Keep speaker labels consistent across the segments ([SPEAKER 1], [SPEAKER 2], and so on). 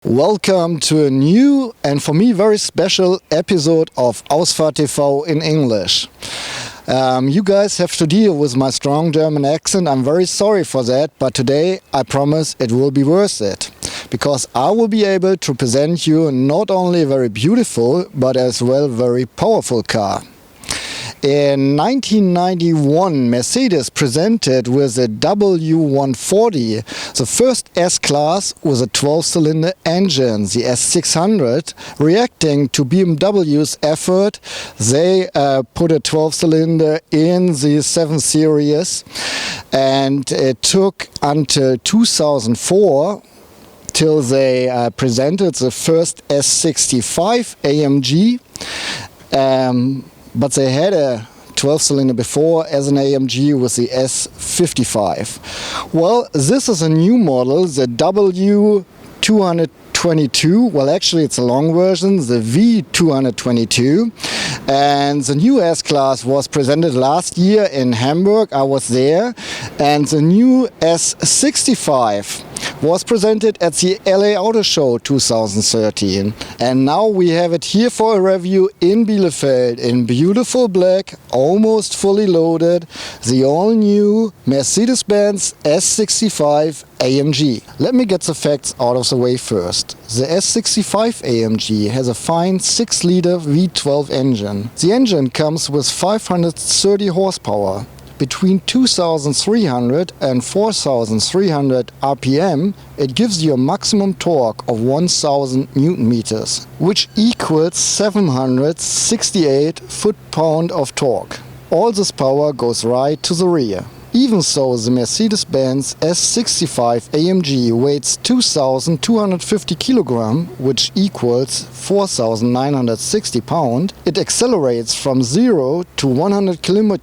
[SPEAKER 1] Welcome to a new and for me very special episode of Ausfahrt.tv in English. You guys have to deal with my strong German accent. I'm very sorry for that, but today I promise it will be worth it. Because I will be able to present you not only a very beautiful but as well very powerful car. In 1991, Mercedes presented with the W140 the first S-Class with a 12-cylinder engine, the S600. Reacting to BMW's effort, they put a 12-cylinder in the 7 Series, and it took until 2004 till they presented the first S65 AMG. But they had a 12-cylinder before as an AMG with the S55. Well, this is a new model, the W222. Well, actually it's a long version, the V222. And the new S-Class was presented last year in Hamburg. I was there. And the new S65 was presented at the LA Auto Show 2013. And now we have it here for a review in Bielefeld in beautiful black, almost fully loaded, the all-new Mercedes-Benz S65 AMG. Let me get the facts out of the way first. The S65 AMG has a fine 6-liter V12 engine. The engine comes with 530 horsepower. Between 2,300 and 4,300 RPM, it gives you a maximum torque of 1,000 Newton meters, which equals 768 foot-pound of torque. All this power goes right to the rear. Even so, the Mercedes-Benz S65 AMG weighs 2,250 kg, which equals 4,960 pounds. It accelerates from 0 to 100 km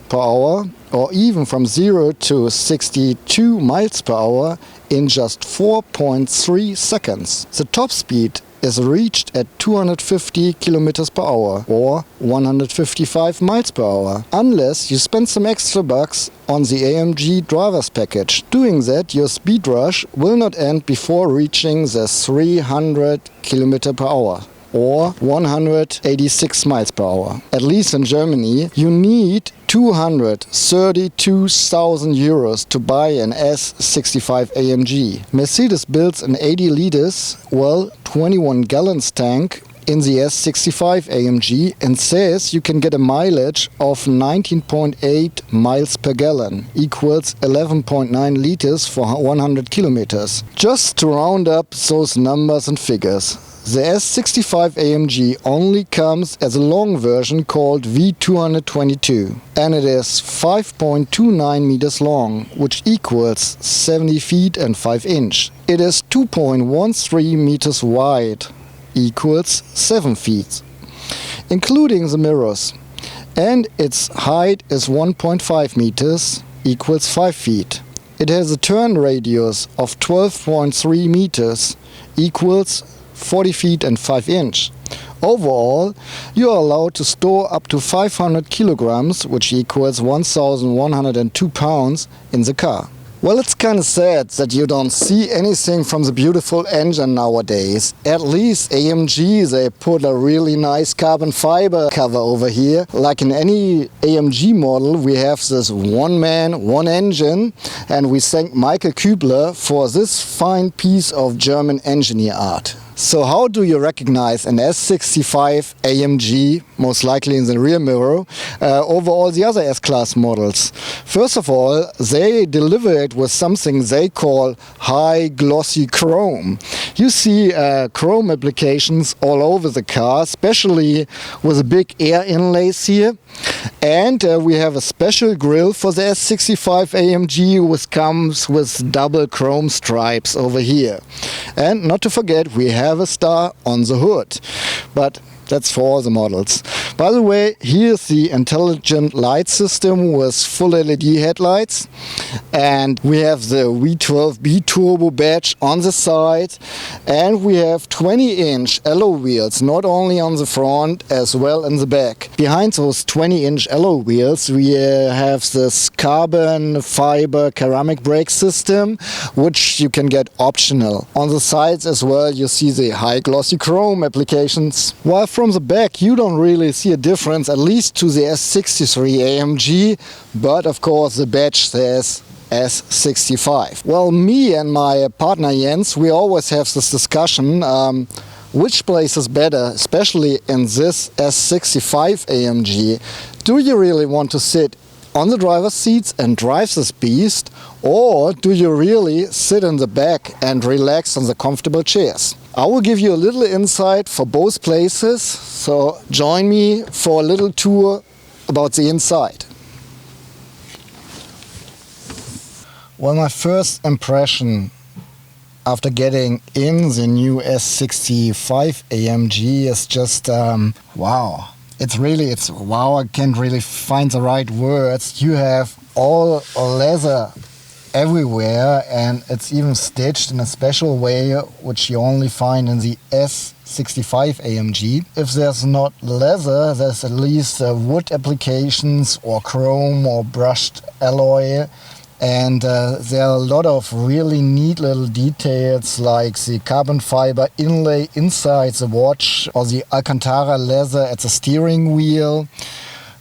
[SPEAKER 1] per hour, or even from 0 to 62 miles per hour in just 4.3 seconds. The top speed is reached at 250 km per hour or 155 miles per hour, unless you spend some extra bucks on the AMG driver's package. Doing that, your speed rush will not end before reaching the 300 km per hour or 186 miles per hour. At least in Germany, you need 232,000 euros to buy an S65 AMG. Mercedes builds an 80 liters, 21 gallons tank in the S65 AMG and says you can get a mileage of 19.8 miles per gallon, equals 11.9 liters for 100 kilometers. Just to round up those numbers and figures, the S65 AMG only comes as a long version called V222, and it is 5.29 meters long, which equals 70 feet and 5 inches. It is 2.13 meters wide, equals 7 feet, including the mirrors, and its height is 1.5 meters, equals 5 feet. It has a turn radius of 12.3 meters, equals 40 feet and 5 inches. Overall, you are allowed to store up to 500 kilograms, which equals 1,102 pounds, in the car. Well, it's kind of sad that you don't see anything from the beautiful engine nowadays. At least AMG, they put a really nice carbon fiber cover over here. Like in any AMG model, we have this one man, one engine, and we thank Michael Kübler for this fine piece of German engineer art. So how do you recognize an S65 AMG, most likely in the rear mirror, over all the other S-Class models? First of all, they deliver it with something they call high glossy chrome. You see chrome applications all over the car, especially with the big air inlays here. And we have a special grille for the S65 AMG, which comes with double chrome stripes over here. And not to forget, we have a star on the hood. But That's for all the models. By the way, here's the intelligent light system with full LED headlights, and we have the V12B turbo badge on the side, and we have 20-inch alloy wheels, not only on the front as well in the back. Behind those 20-inch alloy wheels we have this carbon fiber ceramic brake system, which you can get optional. On the sides as well you see the high glossy chrome applications. While from the back you don't really see a difference, at least to the S63 AMG, but of course the badge says S65. Well, me and my partner Jens, we always have this discussion, which place is better, especially in this S65 AMG. Do you really want to sit on the driver's seats and drive this beast, or do you really sit in the back and relax on the comfortable chairs? I will give you a little insight for both places, so join me for a little tour about the inside. Well, my first impression after getting in the new S65 AMG is just wow. It's wow, I can't really find the right words. You have all leather everywhere, and it's even stitched in a special way which you only find in the S65 AMG. If there's not leather, there's at least wood applications or chrome or brushed alloy. And there are a lot of really neat little details, like the carbon fiber inlay inside the watch or the Alcantara leather at the steering wheel.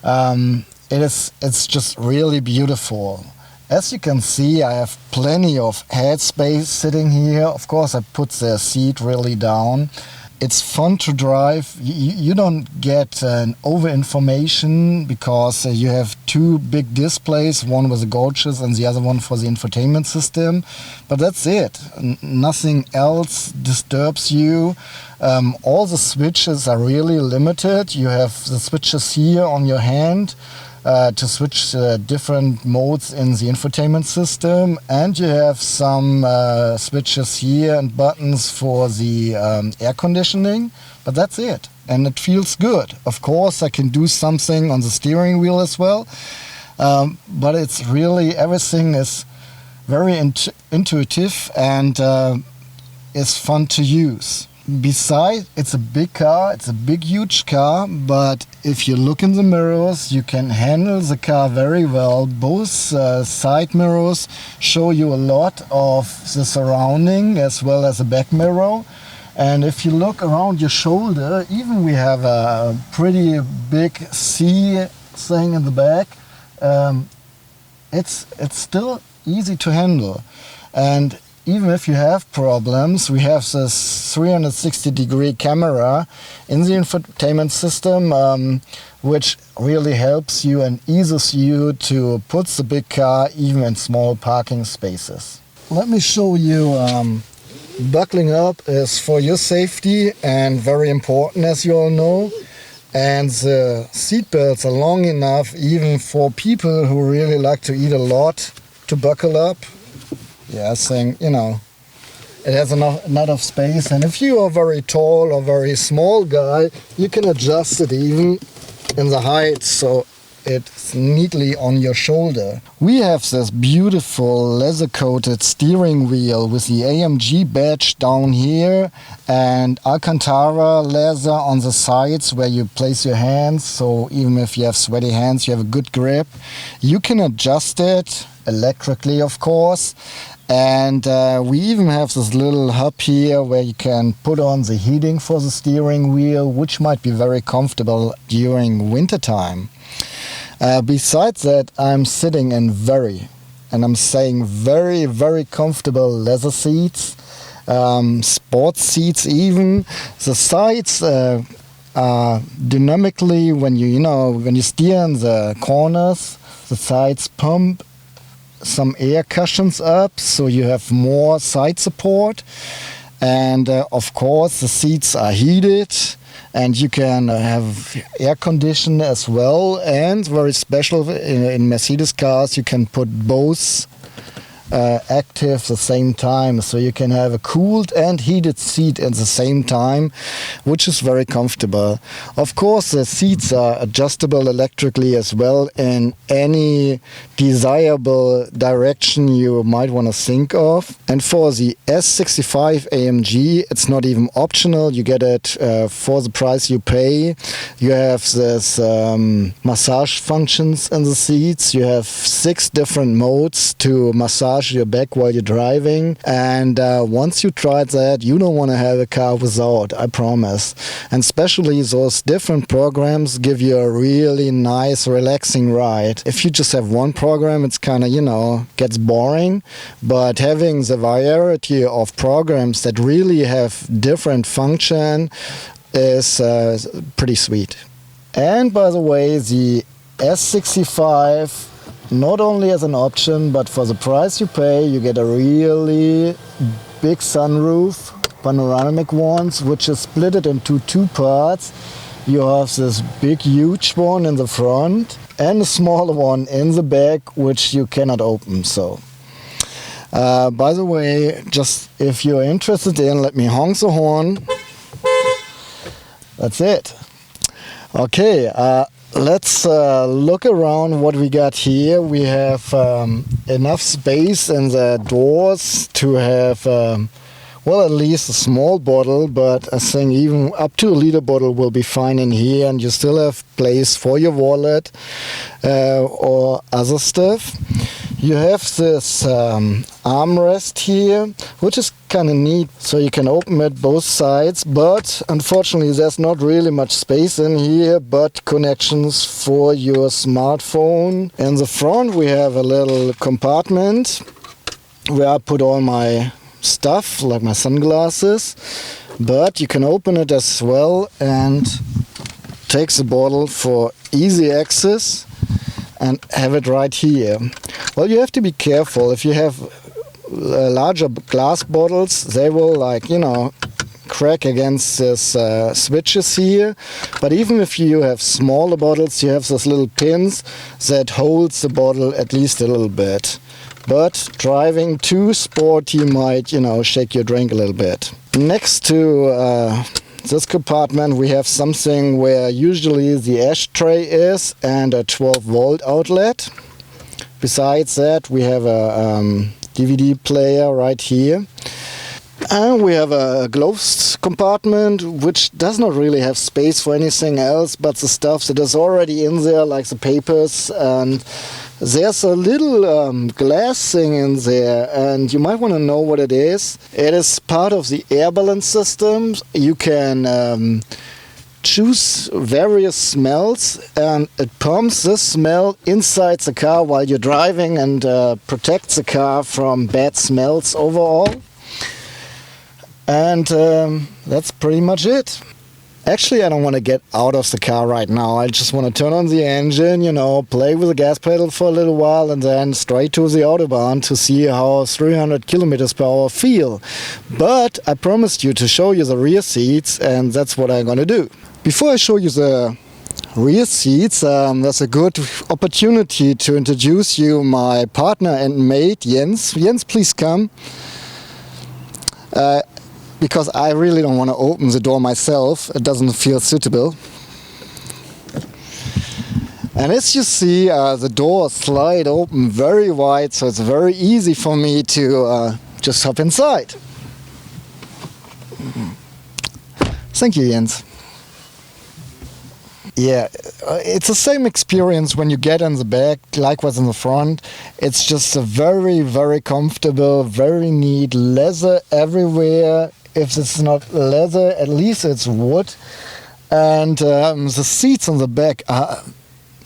[SPEAKER 1] It's just really beautiful. As you can see, I have plenty of headspace sitting here. Of course, I put the seat really down. It's fun to drive. You don't get over information because you have two big displays, one with the gauges and the other one for the infotainment system. But that's it. Nothing else disturbs you. All the switches are really limited. You have the switches here on your hand to switch different modes in the infotainment system, and you have some switches here and buttons for the air conditioning, but that's it, and it feels good. Of course I can do something on the steering wheel as well, but it's really, everything is very intuitive and is fun to use. Besides, it's a big car, it's a big huge car, but if you look in the mirrors you can handle the car very well. Both side mirrors show you a lot of the surrounding as well as a back mirror. And if you look around your shoulder, even we have a pretty big C thing in the back. It's still easy to handle. And even if you have problems, we have this 360-degree camera in the infotainment system, which really helps you and eases you to put the big car even in small parking spaces. Let me show you, buckling up is for your safety and very important, as you all know. And the seat belts are long enough even for people who really like to eat a lot to buckle up. Yeah, saying, you know, it has enough space, and if you are very tall or very small guy, you can adjust it even in the height so it's neatly on your shoulder. We have this beautiful leather-coated steering wheel with the AMG badge down here and Alcantara leather on the sides where you place your hands, so even if you have sweaty hands, you have a good grip. You can adjust it electrically, of course. And we even have this little hub here where you can put on the heating for the steering wheel, which might be very comfortable during winter time. Besides that, I'm sitting in very comfortable leather seats, sports seats even. The sides are dynamically, when you steer in the corners, the sides pump some air cushions up, so you have more side support. And of course the seats are heated, and you can have air condition as well. And very special in Mercedes cars, you can put both active the same time, so you can have a cooled and heated seat at the same time, which is very comfortable. Of course, the seats are adjustable electrically as well in any desirable direction you might want to think of. And for the S65 AMG, it's not even optional. You get it for the price you pay. You have this massage functions in the seats. You have 6 different modes to massage your back while you're driving, and once you tried that, you don't want to have a car without, I promise. And especially those different programs give you a really nice relaxing ride. If you just have one program, it's kind of, you know, gets boring, but having the variety of programs that really have different function is pretty sweet. And by the way, the S65, not only as an option, but for the price you pay, you get a really big sunroof, panoramic ones, which is split it into 2 parts. You have this big, huge one in the front and a smaller one in the back, which you cannot open. So, by the way, just if you're interested in, let me honk the horn. That's it. Okay. Let's look around what we got here. We have enough space in the doors to have, well, at least a small bottle, but I think even up to a liter bottle will be fine in here, and you still have place for your wallet or other stuff. You have this armrest here, which is kind of neat, so you can open it both sides, but unfortunately there's not really much space in here, but connections for your smartphone. In the front we have a little compartment where I put all my stuff, like my sunglasses, but you can open it as well and take the bottle for easy access and have it right here. Well, you have to be careful. If you have larger glass bottles, they will, like, you know, crack against this switches here. But even if you have smaller bottles, you have those little pins that holds the bottle at least a little bit. But driving too sporty might, you know, shake your drink a little bit. Next to this compartment we have something where usually the ashtray is and a 12-volt outlet. Besides that, we have a DVD player right here. And we have a gloves compartment, which does not really have space for anything else but the stuff that is already in there, like the papers. And there's a little glass thing in there, and you might want to know what it is. It is part of the air balance system. You can choose various smells, and it pumps this smell inside the car while you're driving and protects the car from bad smells overall. And that's pretty much it. Actually, I don't want to get out of the car right now. I just want to turn on the engine, you know, play with the gas pedal for a little while, and then straight to the Autobahn to see how 300 kilometers per hour feel. But I promised you to show you the rear seats, and that's what I'm going to do. Before I show you the rear seats, that's a good opportunity to introduce you my partner and mate, Jens. Jens, please come. Because I really don't want to open the door myself. It doesn't feel suitable. And as you see, the doors slide open very wide, so it's very easy for me to just hop inside. Thank you, Jens. Yeah, it's the same experience when you get in the back, likewise in the front. It's just a very, very comfortable, very neat, leather everywhere. If it's not leather, at least it's wood. And the seats on the back are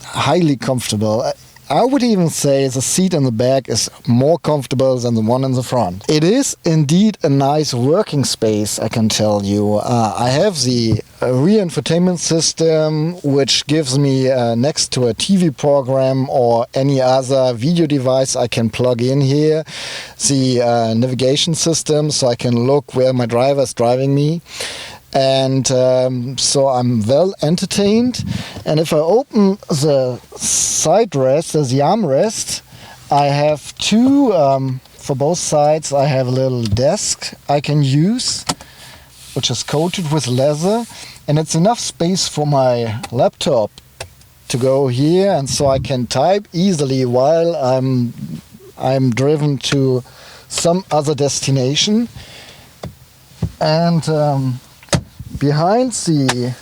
[SPEAKER 1] highly comfortable. I would even say the seat in the back is more comfortable than the one in the front. It is indeed a nice working space, I can tell you. I have the rear infotainment system, which gives me next to a TV program or any other video device I can plug in here, the navigation system, so I can look where my driver is driving me. And so I'm well entertained. And if I open the side rest, the armrest, I have two For both sides I have a little desk I can use, which is coated with leather, and it's enough space for my laptop to go here, and so I can type easily while I'm driven to some other destination. And behind the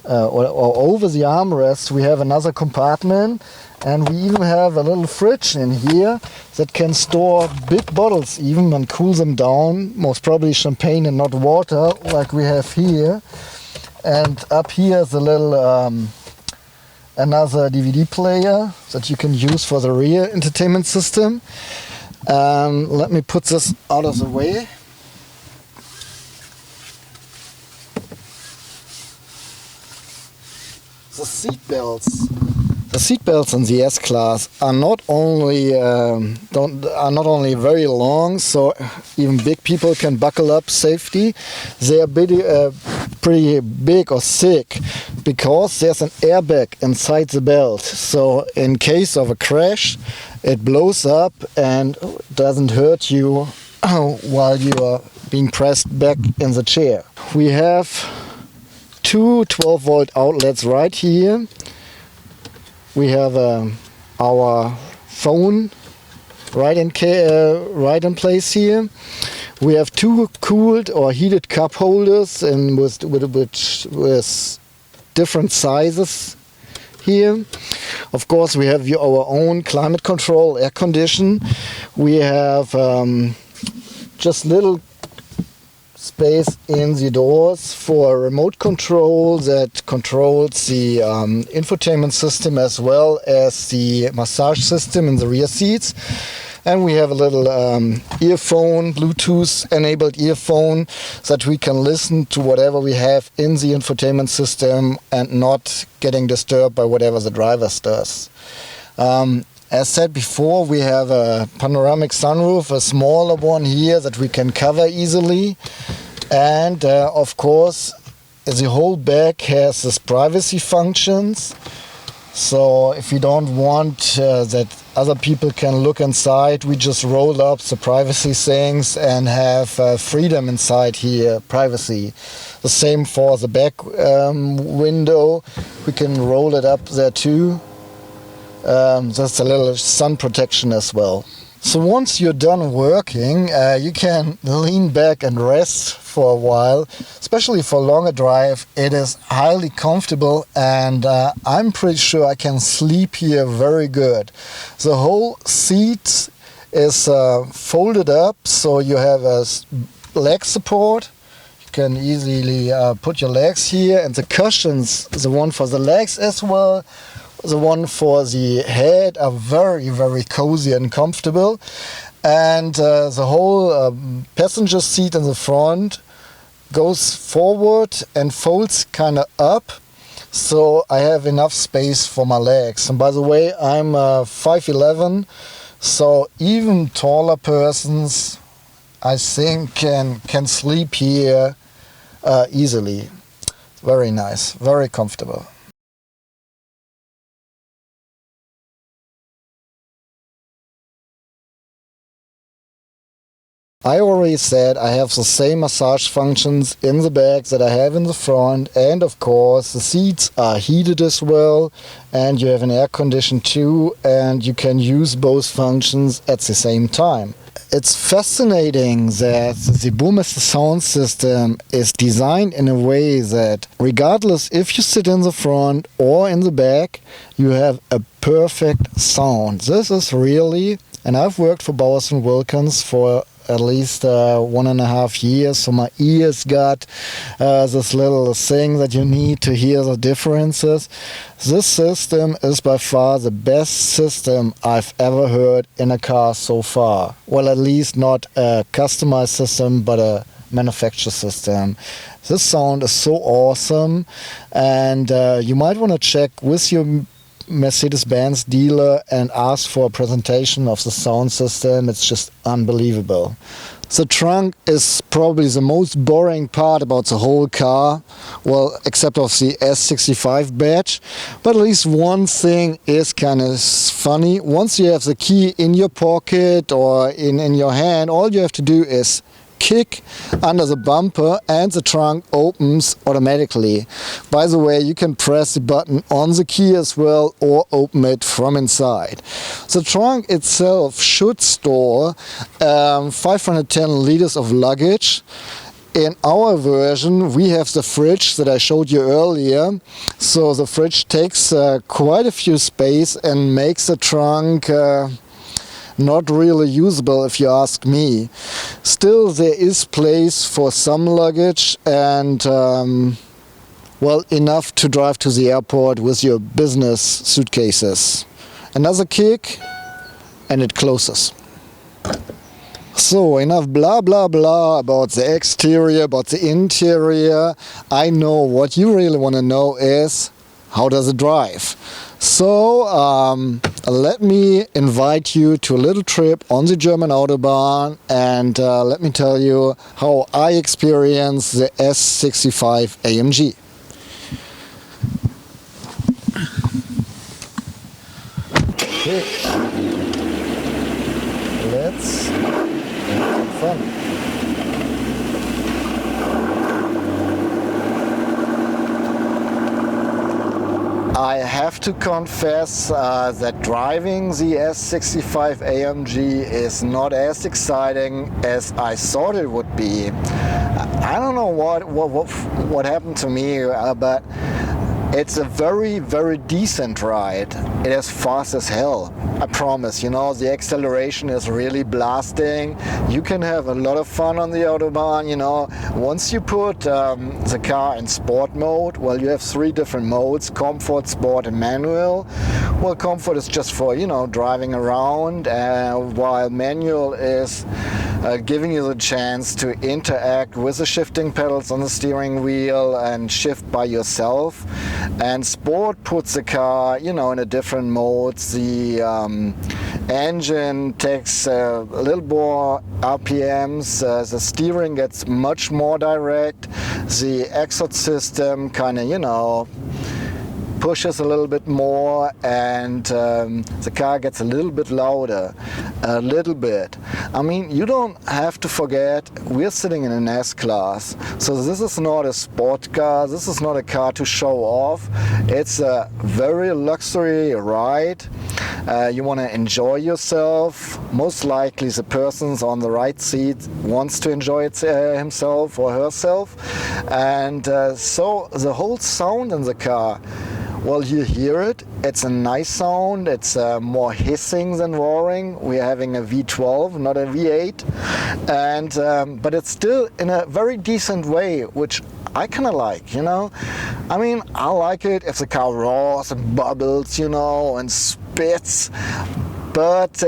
[SPEAKER 1] or over the armrest we have another compartment, and we even have a little fridge in here that can store big bottles even and cool them down, most probably champagne and not water like we have here. And up here is a little another DVD player that you can use for the rear entertainment system. Let me put this out of the way. The seat belts in the S-Class are not only very long, so even big people can buckle up safety. They are pretty big or thick because there's an airbag inside the belt. So in case of a crash, it blows up and doesn't hurt you while you are being pressed back in the chair. We have two 12-volt outlets right here. We have our phone right in place here. We have two cooled or heated cup holders and with different sizes here. Of course, we have our own climate control, air condition. We have just little space in the doors for a remote control that controls the infotainment system as well as the massage system in the rear seats. And we have a little earphone, Bluetooth enabled earphone, that we can listen to whatever we have in the infotainment system and not getting disturbed by whatever the driver does. As said before, we have a panoramic sunroof, a smaller one here that we can cover easily. And of course, the whole back has this privacy functions. So if you don't want that other people can look inside, we just roll up the privacy things and have freedom inside here, privacy. The same for the back window, we can roll it up there too. That's a little sun protection as well. So once you're done working, you can lean back and rest for a while. Especially for a longer drive, it is highly comfortable, and I'm pretty sure I can sleep here very good. The whole seat is folded up, so you have a leg support. You can easily put your legs here, and the cushions, the one for the legs as well, the one for the head, are very, very cozy and comfortable. And the whole passenger seat in the front goes forward and folds kind of up, so I have enough space for my legs. And by the way, I'm 5'11", so even taller persons, I think, can sleep here easily. Very nice, very comfortable. I already said I have the same massage functions in the back that I have in the front, and of course the seats are heated as well, and you have an air condition too, and you can use both functions at the same time. It's fascinating that the Burmester sound system is designed in a way that regardless if you sit in the front or in the back, you have a perfect sound. This is really, and I've worked for Bowers & Wilkins for at least 1.5 years, so my ears got this little thing that you need to hear the differences. This system is by far the best system I've ever heard in a car so far. Well, at least not a customized system, but a manufacturer system. This sound is so awesome, and you might want to check with your Mercedes-Benz dealer and ask for a presentation of the sound system. It's just unbelievable. The trunk is probably the most boring part about the whole car, well, except of the S65 badge. But at least one thing is kind of funny. Once you have the key in your pocket or in your hand, all you have to do is kick under the bumper and the trunk opens automatically. By the way, you can press the button on the key as well or open it from inside. The trunk itself should store 510 liters of luggage. In our version we have the fridge that I showed you earlier, so the fridge takes quite a few space and makes the trunk not really usable if you ask me. Still, there is place for some luggage and well, enough to drive to the airport with your business suitcases. Another kick and it closes. So enough blah blah blah about the exterior, about the interior. I know what you really want to know is, how does it drive? So let me invite you to a little trip on the German Autobahn and let me tell you how I experience the S65 AMG. Okay, let's have some fun. I have to confess that driving the S65 AMG is not as exciting as I thought it would be. I don't know what happened to me, but it's a very decent ride. It is fast as hell, I promise. You know, the acceleration is really blasting. You can have a lot of fun on the Autobahn, you know. Once you put the car in sport mode, well, you have 3 different modes: comfort, sport and manual. Well, comfort is just for, you know, driving around, while manual is giving you the chance to interact with the shifting pedals on the steering wheel and shift by yourself. And sport puts the car, you know, in a different mode. The engine takes a little more RPMs, the steering gets much more direct, the exhaust system kind of, you know, pushes a little bit more, and the car gets a little bit louder, a little bit. I mean, you don't have to forget, we're sitting in an S-Class, so this is not a sport car, this is not a car to show off. It's a very luxury ride. You want to enjoy yourself. Most likely the person on the right seat wants to enjoy it, himself or herself, and so the whole sound in the car, well, you hear it. It's a nice sound. It's more hissing than roaring. We're having a V12, not a V8, and but it's still in a very decent way, which I kind of like, you know. I mean, I like it if the car roars and bubbles, you know, and spits. But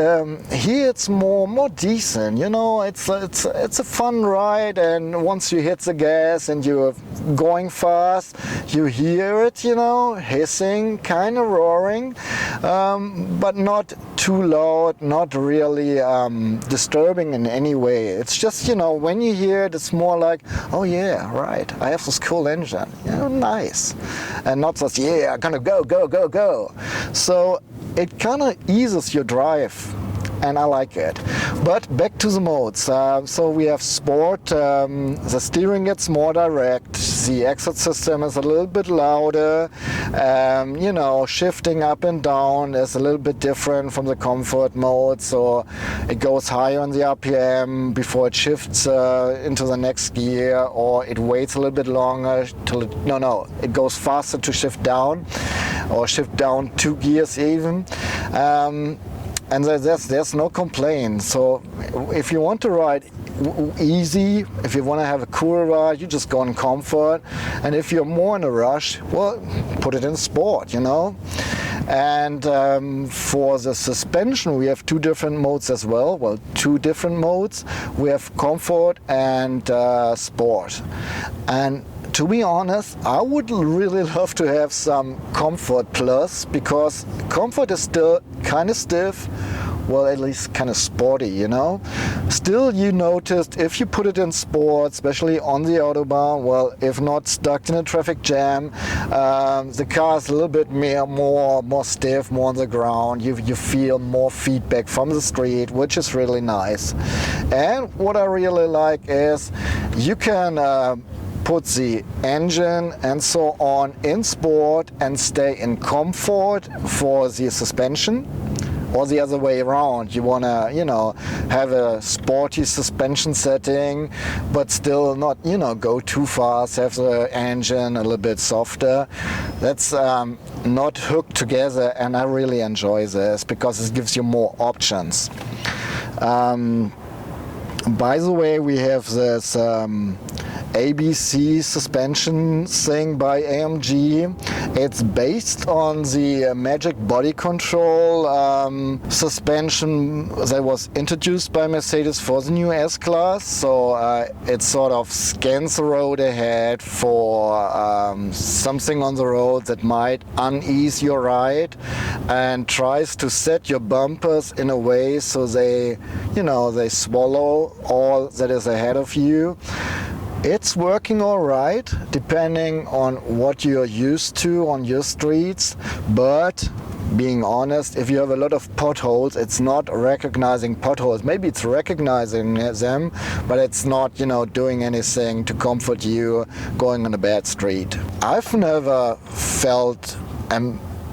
[SPEAKER 1] here it's more decent, you know. It's a fun ride, and once you hit the gas and you're going fast, you hear it, you know, hissing, kind of roaring, but not too loud, not really disturbing in any way. It's just, you know, when you hear it, it's more like, oh yeah, right, I have this cool engine, you know, nice, and not just, yeah, gonna go. So it kind of eases your drive, and I like it. But back to the modes. So we have sport, the steering gets more direct, the exhaust system is a little bit louder, you know, shifting up and down is a little bit different from the comfort mode, so it goes higher on the RPM before it shifts into the next gear, or it waits a little bit longer till it goes faster to shift down, or shift down 2 gears even. And there's no complaint. So if you want to ride easy, if you want to have a cool ride, you just go in comfort. And if you're more in a rush, well, put it in sport, you know. And for the suspension, we have 2 different modes as well. Well, 2 different modes. We have comfort and sport. And to be honest, I would really love to have some Comfort Plus, because Comfort is still kind of stiff, well, at least kind of sporty, you know. Still, you noticed if you put it in sport, especially on the Autobahn, well, if not stuck in a traffic jam, the car is a little bit more stiff, more on the ground. You feel more feedback from the street, which is really nice. And what I really like is you can put the engine and so on in sport and stay in comfort for the suspension, or the other way around. You want to, you know, have a sporty suspension setting, but still not, you know, go too fast, have the engine a little bit softer. That's not hooked together, and I really enjoy this because it gives you more options. By the way, we have this ABC suspension thing by AMG. It's based on the Magic Body Control suspension that was introduced by Mercedes for the new S-Class. So it sort of scans the road ahead for something on the road that might unease your ride, and tries to set your bumpers in a way so they, you know, they swallow all that is ahead of you. It's working all right, depending on what you're used to on your streets, but being honest, if you have a lot of potholes, it's not recognizing potholes. Maybe it's recognizing them, but it's not, you know, doing anything to comfort you going on a bad street. I've never felt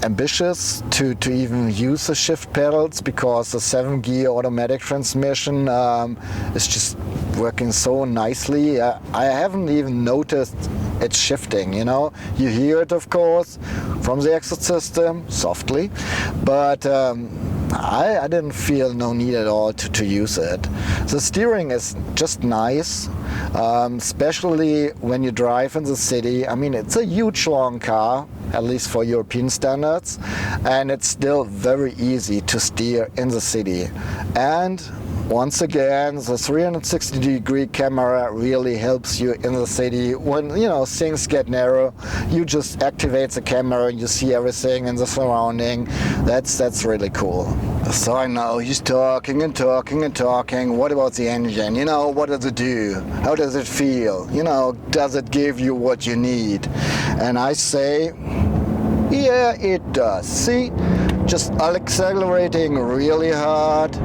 [SPEAKER 1] ambitious to even use the shift pedals, because the 7-gear automatic transmission is just working so nicely. I haven't even noticed it's shifting, you know. You hear it, of course, from the exit system, softly, but I didn't feel no need at all to use it. The steering is just nice, especially when you drive in the city. I mean, it's a huge long car, at least for European standards, and it's still very easy to steer in the city. And once again, the 360-degree camera really helps you in the city. When, you know, things get narrow, you just activate the camera and you see everything in the surrounding. That's really cool. So I know he's talking and talking and talking. What about the engine? You know, what does it do? How does it feel? You know, does it give you what you need? And I say, yeah, it does. See, just accelerating really hard.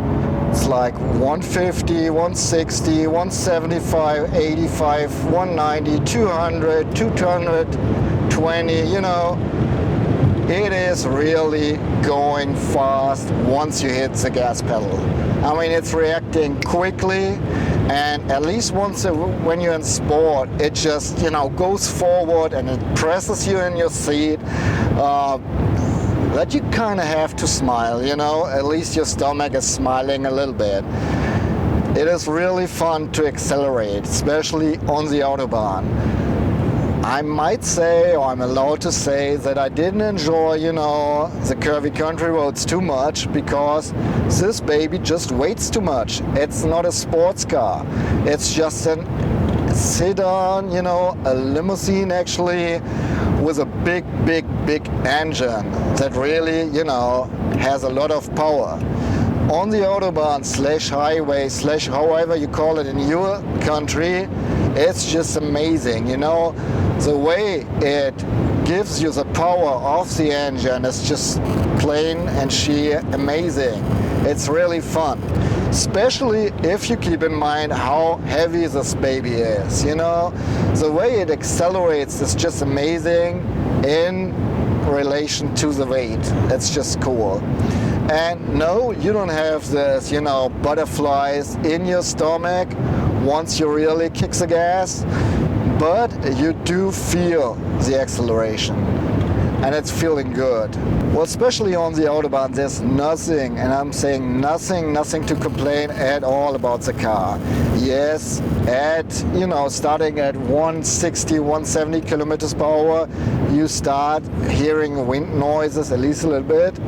[SPEAKER 1] It's like 150, 160, 175, 85, 190, 200, 220, you know. It is really going fast once you hit the gas pedal. I mean, it's reacting quickly, and at least once when you're in sport, it just, you know, goes forward and it presses you in your seat. That you kind of have to smile, you know, at least your stomach is smiling a little bit. It is really fun to accelerate, especially on the Autobahn. I might say, or I'm allowed to say, that I didn't enjoy, you know, the curvy country roads too much, because this baby just weighs too much. It's not a sports car. It's just a sedan, you know, a limousine actually, with a big engine that really, you know, has a lot of power. On the Autobahn / highway / however you call it in your country, it's just amazing, you know. The way it gives you the power of the engine is just plain and sheer amazing. It's really fun, especially if you keep in mind how heavy this baby is, you know. The way it accelerates is just amazing in relation to the weight. It's just cool. And no, you don't have this, you know, butterflies in your stomach once you really kick the gas, but you do feel the acceleration, and it's feeling good. Well, especially on the Autobahn, there's nothing, and I'm saying nothing to complain at all about the car. Yes, you know, starting at 160, 170 kilometers per hour, you start hearing wind noises, at least a little bit.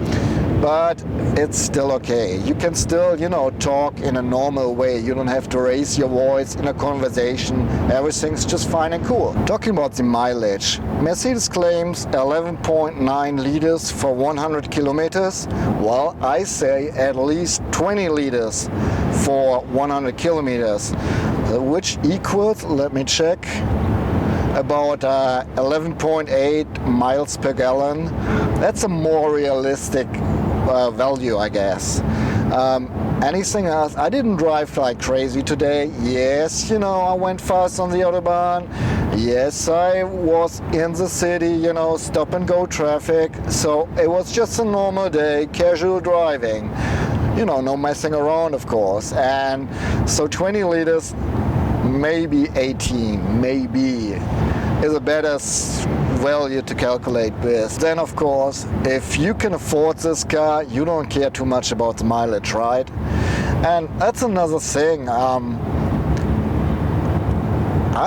[SPEAKER 1] but it's still okay. You can still, you know, talk in a normal way. You don't have to raise your voice in a conversation. Everything's just fine and cool. Talking about the mileage, Mercedes claims 11.9 liters for 100 kilometers. Well, I say at least 20 liters for 100 kilometers, which equals, let me check, about 11.8 miles per gallon. That's a more realistic value, I guess. Anything else? I didn't drive like crazy today. Yes, you know, I went fast on the Autobahn. Yes, I was in the city, you know, stop and go traffic. So it was just a normal day, casual driving. You know, no messing around, of course. And so 20 liters, maybe 18, maybe, is a better value to calculate with. Then, of course, if you can afford this car, you don't care too much about the mileage, right? And that's another thing. I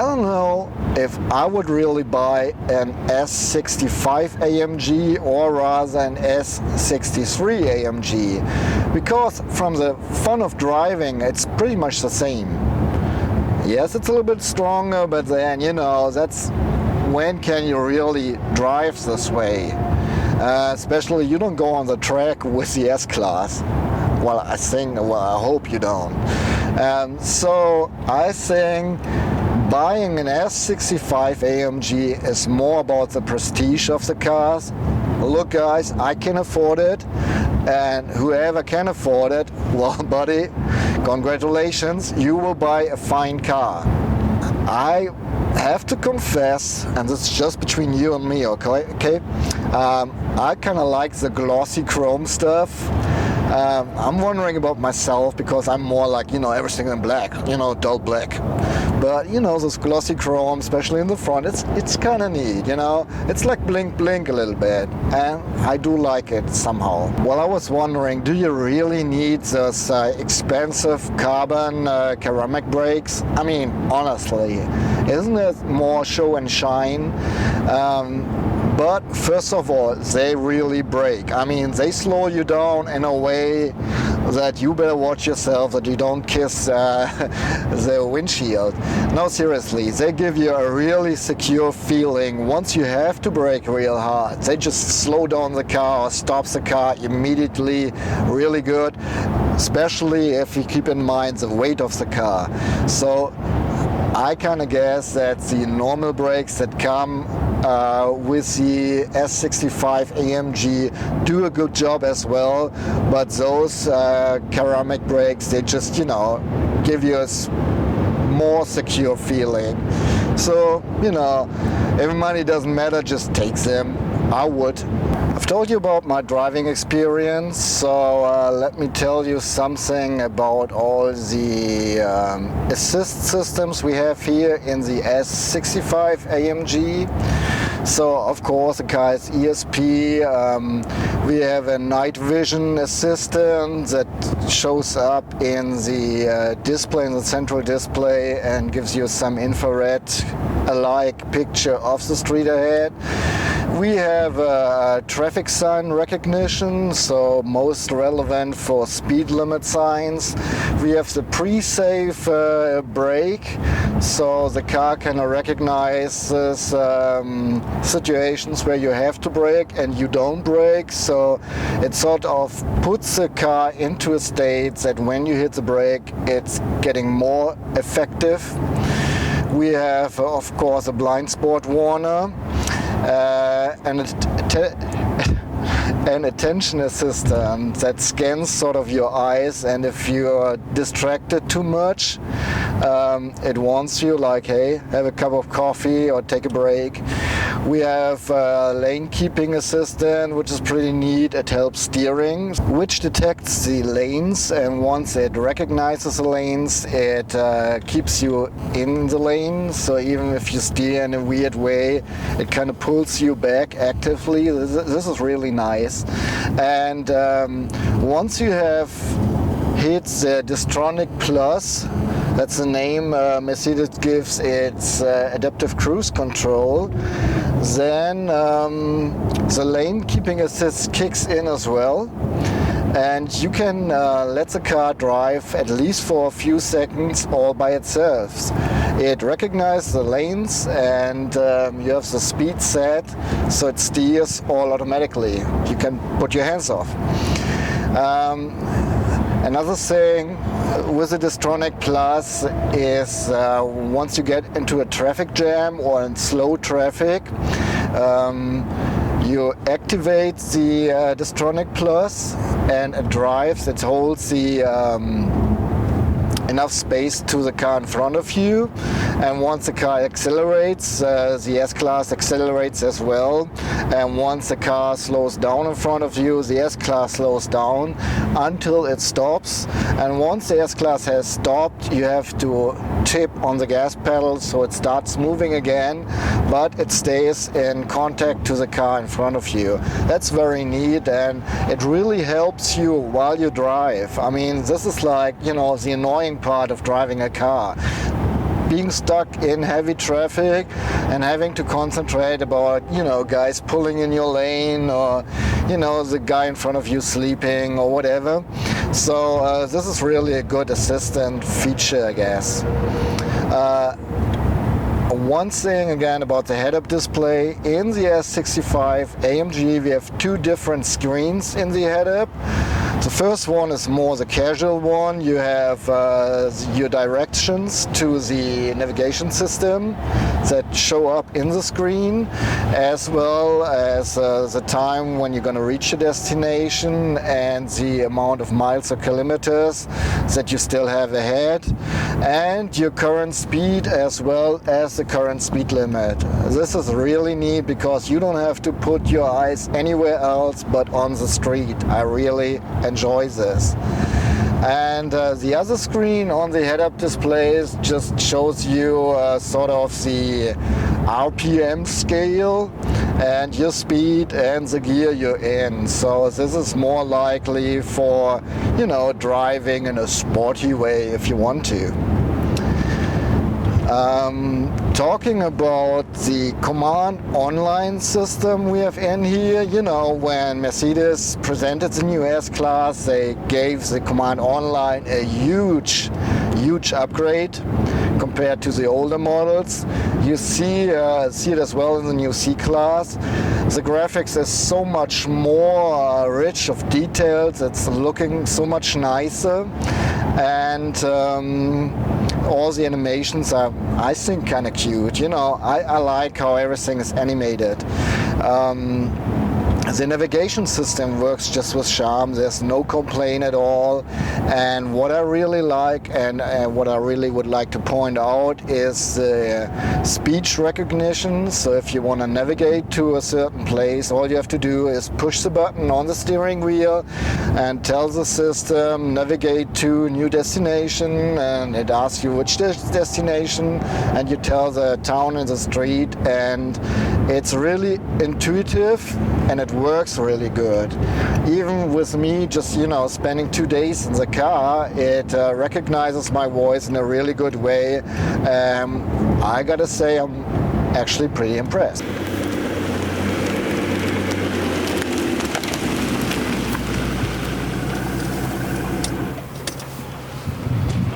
[SPEAKER 1] don't know if I would really buy an S65 AMG or rather an S63 AMG, because from the fun of driving, it's pretty much the same. Yes, it's a little bit stronger, but then, you know, that's when can you really drive this way? Especially you don't go on the track with the S-Class. Well, I hope you don't. So I think buying an S65 AMG is more about the prestige of the cars. Look guys, I can afford it, and whoever can afford it, well buddy, congratulations, you will buy a fine car. I have to confess, and this is just between you and me, okay? I kind of like the glossy chrome stuff. I'm wondering about myself because I'm more like, you know, everything in black, you know, dull black. But, you know, this glossy chrome, especially in the front, it's kind of neat, you know. It's like blink blink a little bit, and I do like it somehow. Well, I was wondering, do you really need those expensive carbon ceramic brakes? I mean, honestly, isn't it more show and shine? But first of all, they really brake. I mean, they slow you down in a way that you better watch yourself that you don't kiss the windshield. No, seriously, they give you a really secure feeling. Once you have to brake real hard, they just slow down the car or stop the car immediately. Really good, especially if you keep in mind the weight of the car. So I kind of guess that the normal brakes that come with the S65 AMG do a good job as well, but those ceramic brakes, they just, you know, give you a more secure feeling. So, you know, if money doesn't matter, just take them. I would. I've told you about my driving experience, so let me tell you something about all the assist systems we have here in the S65 AMG. So of course the car is ESP. We have a night vision assistant that shows up in the display, in the central display, and gives you some infrared-alike picture of the street ahead. We have traffic sign recognition, so most relevant for speed limit signs. We have the pre-safe brake, so the car can recognize this, situations where you have to brake and you don't brake, so it sort of puts the car into a state that when you hit the brake, it's getting more effective. We have, of course, a blind spot warner. An attention assistant that scans sort of your eyes, and if you're distracted too much, it warns you like, hey, have a cup of coffee or take a break. We have a lane keeping assistant, which is pretty neat. It helps steering, which detects the lanes, and once it recognizes the lanes, it keeps you in the lane. So even if you steer in a weird way, it kind of pulls you back actively. This is really nice. And once you have hit the Distronic Plus, that's the name Mercedes gives its adaptive cruise control, then the lane keeping assist kicks in as well. and you can let the car drive at least for a few seconds all by itself. It recognizes the lanes, and you have the speed set, so it steers all automatically. You can put your hands off. Another thing with the Distronic Plus is once you get into a traffic jam or in slow traffic, you activate the Distronic Plus, and it drives, it holds the enough space to the car in front of you, and once the car accelerates, the S-Class accelerates as well, and once the car slows down in front of you, the S-Class slows down until it stops, and once the S-Class has stopped, you have to tip on the gas pedal so it starts moving again, but it stays in contact to the car in front of you. That's very neat, and it really helps you while you drive. I mean, this is like, you know, the annoying part of driving a car. Being stuck in heavy traffic and having to concentrate about, you know, guys pulling in your lane, or, you know, the guy in front of you sleeping or whatever. So this is really a good assistant feature, I guess. One thing again about the head-up display, in the S65 AMG we have two different screens in the head-up. The first one is more the casual one. You have your directions to the navigation system that show up in the screen, as well as the time when you're going to reach your destination and the amount of miles or kilometers that you still have ahead, and your current speed as well as the current speed limit. This is really neat because you don't have to put your eyes anywhere else but on the street. I really enjoy this. And the other screen on the head-up displays just shows you sort of the RPM scale and your speed and the gear you're in. So this is more likely for, you know, driving in a sporty way if you want to. Talking about the command online system we have in here, you know, when Mercedes presented the new S-Class, they gave the command online a huge upgrade compared to the older models. You see it as well in the new C-Class. The graphics is so much more rich of details, it's looking so much nicer, and all the animations are, I think, kind of cute. You know, I like how everything is animated. The navigation system works just with charm. There's no complaint at all. And what I really like, and what I really would like to point out, is the speech recognition. So if you want to navigate to a certain place, all you have to do is push the button on the steering wheel and tell the system navigate to new destination, and it asks you which destination, and you tell the town and the street, and it's really intuitive and it works really good. Even with me just, you know, spending 2 days in the car, it recognizes my voice in a really good way. I gotta say, I'm actually pretty impressed.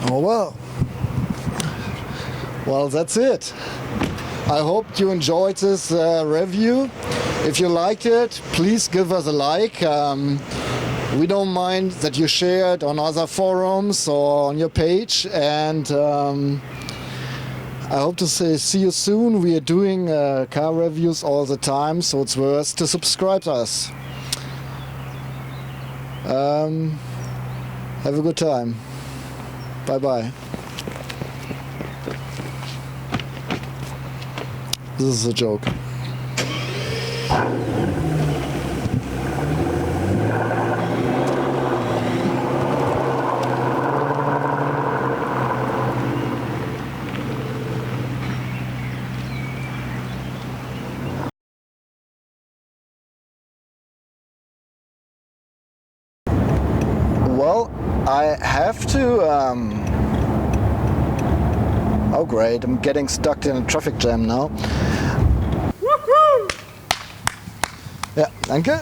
[SPEAKER 1] Oh well, that's it. I hope you enjoyed this review. If you liked it, please give us a like. We don't mind that you share it on other forums or on your page. And I hope to see you soon. We are doing car reviews all the time, so it's worth to subscribe to us. Have a good time. Bye-bye. This is a joke. Well, I have to oh great, I'm getting stuck in a traffic jam now. Ja, danke.